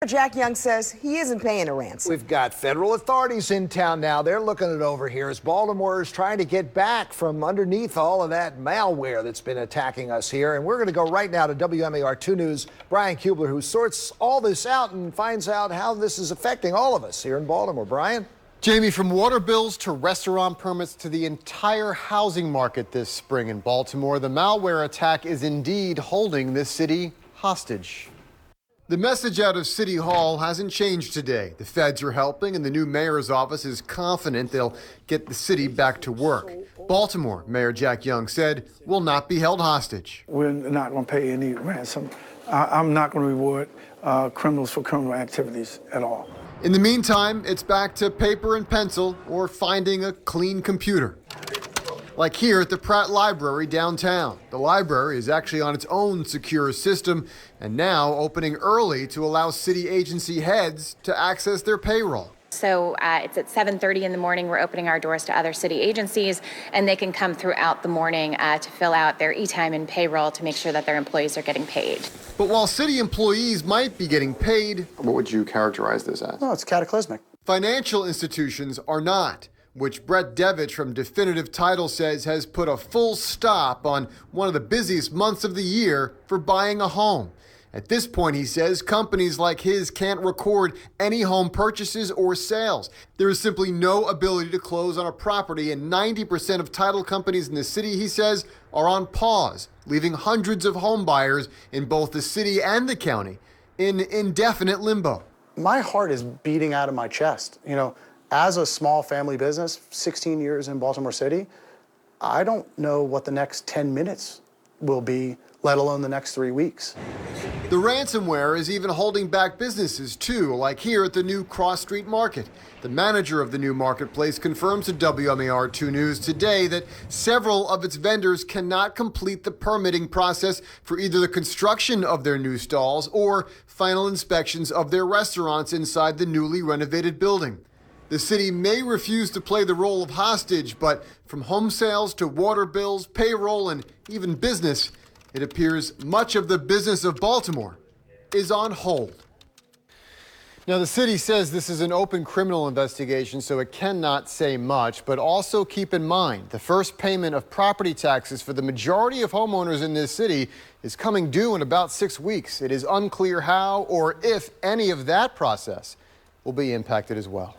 Jack Young says he isn't paying a ransom. We've got federal authorities in town now. They're looking it over here as Baltimore is trying to get back from underneath all of that malware that's been attacking us here. And we're going to go right now to WMAR 2 News' Brian Kubler, who sorts all this out and finds out how this is affecting all of us here in Baltimore. Brian? Jamie, from water bills to restaurant permits to the entire housing market this spring in Baltimore, the malware attack is indeed holding this city hostage. The message out of City Hall hasn't changed today. The feds are helping, and the new mayor's office is confident they'll get the city back to work. Baltimore, Mayor Jack Young said, will not be held hostage. We're not going to pay any ransom. I'm not going to reward criminals for criminal activities at all. In the meantime, it's back to paper and pencil or finding a clean computer. Like here at the Pratt Library downtown. The library is actually on its own secure system and now opening early to allow city agency heads to access their payroll. So it's at 7:30 in the morning. We're opening our doors to other city agencies, and they can come throughout the morning to fill out their e-time and payroll to make sure that their employees are getting paid. But while city employees might be getting paid, what would you characterize this as? No, it's cataclysmic. Financial institutions are not, which Brett Devich from Definitive Title says has put a full stop on one of the busiest months of the year for buying a home. At this point, he says, companies like his can't record any home purchases or sales. There is simply no ability to close on a property, and 90% of title companies in the city, he says, are on pause, leaving hundreds of home buyers in both the city and the county in indefinite limbo. My heart is beating out of my chest. You know, as a small family business, 16 years in Baltimore City, I don't know what the next 10 minutes will be, let alone the next 3 weeks. The ransomware is even holding back businesses too, like here at the new Cross Street Market. The manager of the new marketplace confirms to WMAR 2 News today that several of its vendors cannot complete the permitting process for either the construction of their new stalls or final inspections of their restaurants inside the newly renovated building. The city may refuse to play the role of hostage, but from home sales to water bills, payroll, and even business, it appears much of the business of Baltimore is on hold. Now, the city says this is an open criminal investigation, so it cannot say much, but also keep in mind the first payment of property taxes for the majority of homeowners in this city is coming due in about 6 weeks. It is unclear how or if any of that process will be impacted as well.